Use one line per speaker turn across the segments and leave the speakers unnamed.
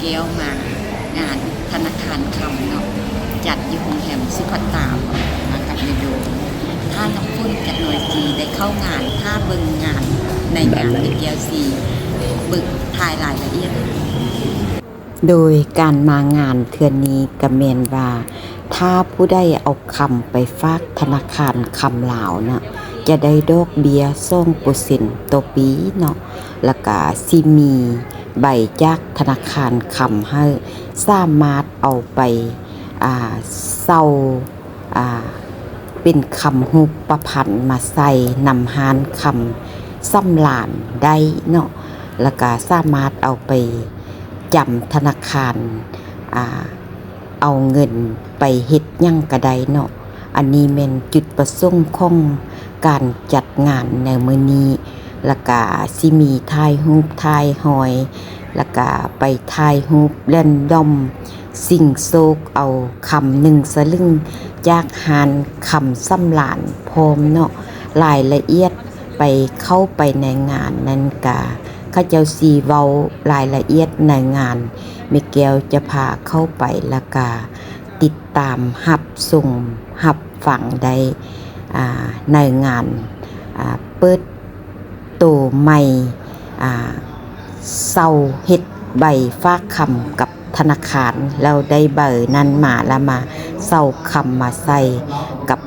ก้วมางานธนาคารคำเนาะจัดอยู่โรงแรมสุขตามมากับเมโดถ้าน้องพุ่นกับหน่วยซีได้เข้างานถ้าเบิ่งงานในงานเก้วซีบึกถ่ายรายละเอียดโดยการมางานเทือนนี้กับเมนว่าถ้าผู้ใดเอาคำไปฝากธนาคารคำลาวนะจะได้ดอกเบี้ย2%ต่อปีเนาะแล้วก็สิมีใบจากธนาคารคำให้สามารถเอาไปเซาเป็นคำฮูปประพันธ์มาใส่นำหานคำซ้ำหลานได้เนาะแล้วก็สามารถเอาไปจำธนาคารเอาเงินไปเฮ็ดหยังก็ได้เนาะอันนี้เป็นจุดประสงค์ของการจัดงานในมื้อนี้แล้วก็สิมีถ่ายรูปถ่ายหอยแล้วก็ไปถ่ายรูปแรนดอมสิ่งโศกเอาคำหนึ่งสลึงจากหานคำซ้ำหลานพร้อมเนาะรายละเอียดไปเข้าไปในงานนั้นกะข้าเจ้าสีเว้ารายละเอียดในงานเมเกลจะพาเข้าไปแล้วก็ติดตามหับส่งหับฝังได้ในงานเปิดโตใหม่เซาเฮ็ดใบฝากคำกับธนาคารแล้วได้เบอร์นั้นมาแล้วมาเซาคำมาใส่กับ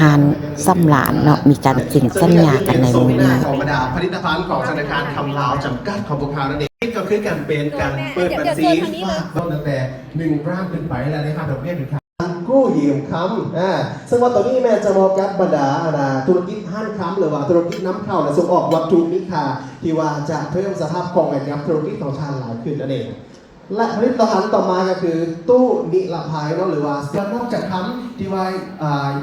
หานซ้ำหลานเนาะมีการเซ็นสัญญากันในมื้อนี้
ของบรรดาผลิตภัณฑ์ของธนาคารคำลาวจำกัดของพวกเขานั่นเองก็คือการเป็นการเปิดบัญชีฝากตั้งแต่1 ร่างขึ้นไปแล้วนะครับดอกเบี้ยถึงกู้ยืมคำซึ่งว่าตัวนี้แม่จะมองกับบรรดาธุรกิจห้างคำหรือว่าธุรกิจน้ำเข้าและส่งออกวัตถุนิคาที่ว่าจะเพิ่มสภาพคล่องกับธุรกิจของชาติหลายขึ้นนั่นเองและผลิตภัณฑ์ต่อมาก็คือตู้นิรภัยเนาะหรือว่านอกจากคำที่ว่า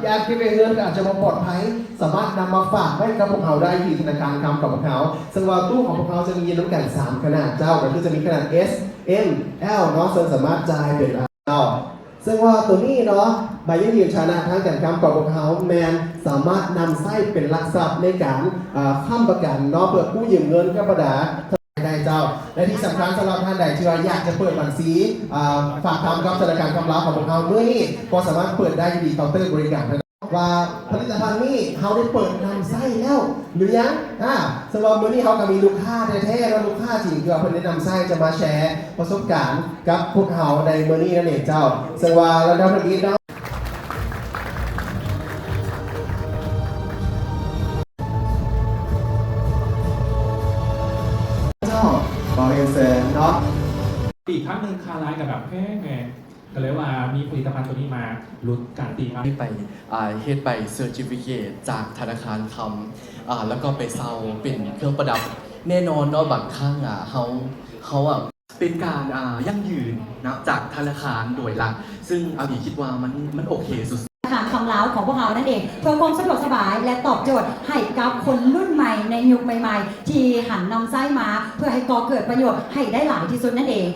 ญาติพี่เพื่อนอาจจะมาปลอดภัยสามารถนำมาฝากไว้กับพวกเขาได้ที่ธนาคารคำกับพวกเขาซึ่งว่าตู้ของพวกเขาจะมีน้ำกัน3ขนาดเจ้าก็คือจะมีขนาด S M L เนาะซึ่งสามารถจ่ายเป็นซึ่งว่าตัวนี้เนาะใบยืนยันชนะทางการกำกับพวกเขาแมนสามารถนำไส้เป็นหลักทรัพย์ในการค้ำประกันเนาะเพื่อกู้ยืมเงินกับบรรดาได้เจ้าและที่สำคัญสำหรับท่านใดที่ว่าอยากจะเปิดบัญชีฝากทำกับธนาคารคำลาวของพวกเขาเมื่อนี้ก็สามารถเปิดได้ดีเคาน์เตอร์บริการว่าผลิตภัณฑ์นี้เขาได้เปิดนำไส้แล้วหรือยังสำหรับมื้อนี้เขาก็มีลูกค้าแท้ๆและลูกค้าจริงคือเพื่อนได้นำไส้จะมาแชร์ประสบการณ์กับพวกเขาในมื้อนี้นั่นเองเจ้าซึ่งว่าเราได้ผลิตเนาะ
อีกครั้งหนึ่งคาไลน์กับแบบแพงก็เลยว่ามีผลิตภัณฑ์ตัวนี้มาลดการตีมา
ไปเฮ็ดใบเซอร์ติฟิเคตจากธนาคารคำแล้วก็ไปเซาเป็นเครื่องประดับแน่นอนเนาะบางครั้งเขาเป็นการยั่งยืนนะจากธนาคารโดยหลักซึ่งอาบีคิดว่ามันโอเคสุด
ธนาคารคำลาวของพวกเรานั่นเองเพื่อความสะดวกสบายและตอบโจทย์ให้กับคนรุ่นใหม่ในยุคใหม่ๆที่หันนำไส้มาเพื่อให้ก่อเกิดประโยชน์ให้ได้หลายที่สุดนั่นเอง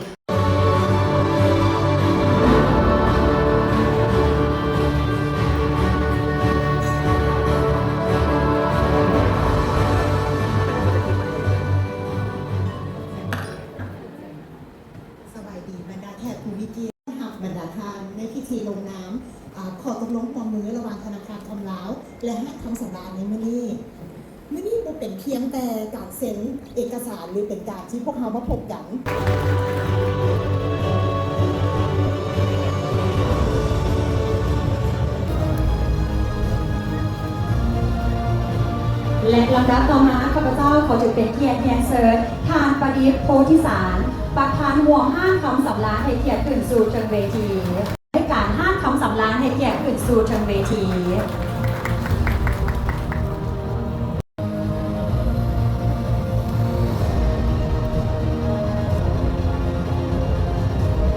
สบายดีบรรดาแขกผู้มีเกียรติหับบรรดาทานในพิธีลงน้ำขอตกลงปองมือระหว่างธนาคารคำลาวและให้คำสัญญาในมื้อนี้บ่เป็นเพียงแต่การเซ็นเอกสารหรือเป็นการที่พวกเรามาพบกัน
และลำดับต่อมาข้าพเจ้าขอถือเป็นเกียรติแทนเชิญทานประดิษฐ์โพธิสารประธานห่วงห้างคำสำราญให้เกียรติขึ้นสู่เชิงเวทีให้การห้างคำสำราญให้เกียรติขึ้นสู่เชิงเวที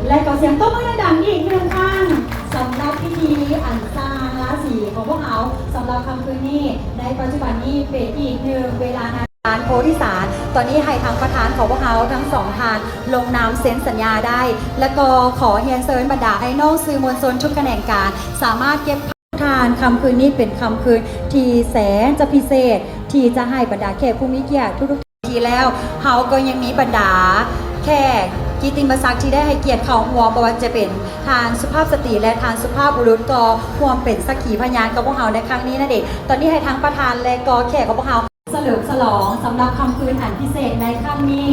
และขอเสียงต้อนรับดังอีกหนึ่งครั้งสำหรับพิธีอันซาราศีของพวกเขาสำหรับค่ำคืนนี้ในปัจจุบันนี้เป็นอีกหนึ่งเวลาการโพธิสารตอนนี้ให้ทางประธานของพวกเขาทั้ง2ท่านลงนามเซ็นสัญญาได้และก็ขอเฮียนเซิร์นบรรดาไอ้น้องสื่อมวลชนทุกแขนงการสามารถเก็บทานค่ำคืนนี้เป็นค่ำคืนที่แสนจะพิเศษที่จะให้บรรดาแขกผู้มีเกียรติทุกๆทีแล้วเขาก็ยังมีบรรดาแขก กิตติมศักดิ์ที่ได้ให้เกียรติเขาหัวบ่ว่าจะเป็นทานสุภาพสตรีและทานสุภาพบุรุษก็ร่วมเป็นสักขีพยานกับพวกเราในครั้งนี้นะเด็กตอนนี้ให้ทั้งประธานและก็แขกกับพวกเราเฉลิมฉลองสำหรับคำคืนอันพิเศษในครั้งนี้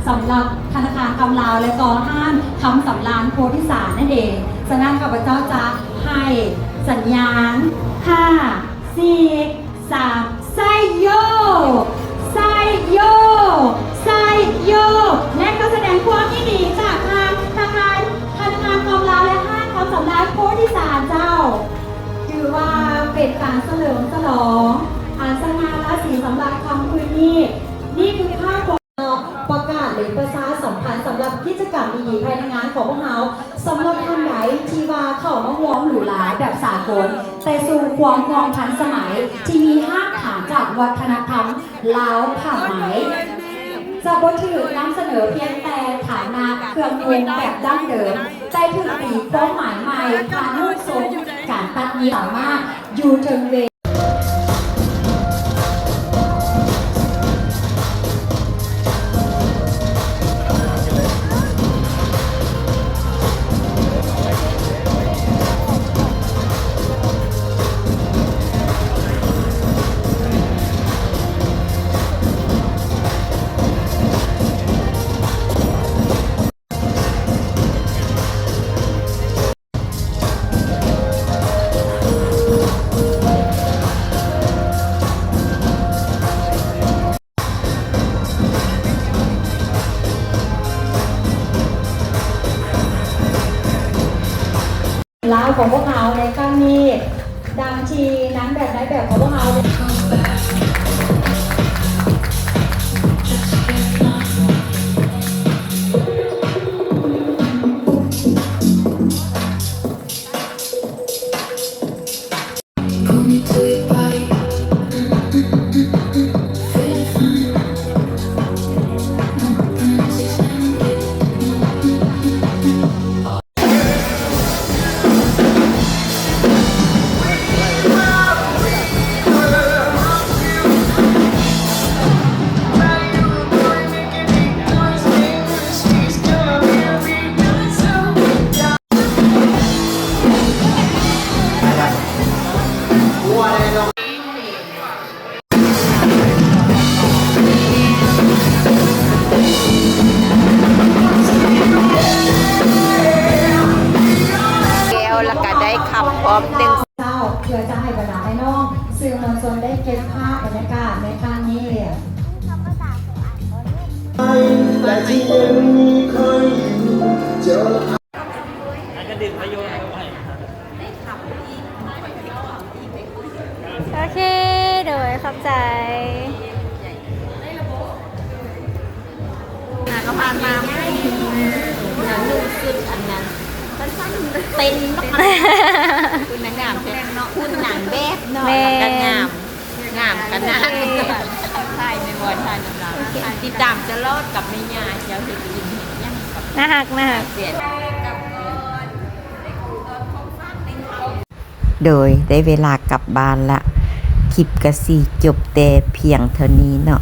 สำหรับธนาคารคำลาวและก็ห้านคำสำราญโพธิสารนั่นเองฉะนั้นข้าพเจ้าจะให้สัญญาณ5 4 3ไซโยไซโยไซโยและก็แสดงความยินดีจากทางธนาคารคำลาวและห้างคำสำราญโพธิสารเจ้าถือว่าเป็นการเฉลิมฉลองสง่าราศีสำหรับคำคืนนี้นี่คือภาพประกาศหรือประชาสัมพันธ์สำหรับกิจกรรมดีๆภายในงานของพวกเราสำหรับท่านไหนที่ว่าเข้ามาห่วงหรูหราแบบสากลแต่สู่ความมองทันสมัยที่มีห้างฐานจากวัฒนธรรมลาวผ้าไหมจะบนถือนำเสนอเพียงแต่ฐานะเครื่องมือแบบดั้งเดิมแต่ถึงตีเป้าหมายใหม่การรูปทรงการตัดนี้สามารถอยู่เทิงเวลาวของพวกเราในครั้งนี้ดังทีนั้นแบบใดแบบของพวกเราเจ้าเพื่อจะให้บรรดาพี่น้องสื่อมวลชนได้เก็บภาพบรรยากาศในครั้งนี้
แต่ที่ยังมีใครอยู่เจอ
โอเคเดี๋ยวขอบใจก็ผ่านมาลูกสุดอันนั้นเต้นคุณนางงามคุณนางแบบเนาะกันงามกันนะใช่ในวันทานน้ำลายติดตามจะรอดกับไม่ยากเจ้าเห็นยินเห็นยังน่าหักเสีย
โดยได้เวลากลับบ้านละคลิปกะสีจบแต่เพียงเท่านี้เนาะ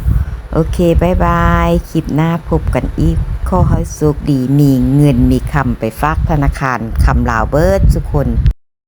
โอเคบายบายคลิปหน้าพบกันอีกขอให้สุขดีมีเงินมีคำไปฝากธนาคารคำลาวเบิร์ดทุกคน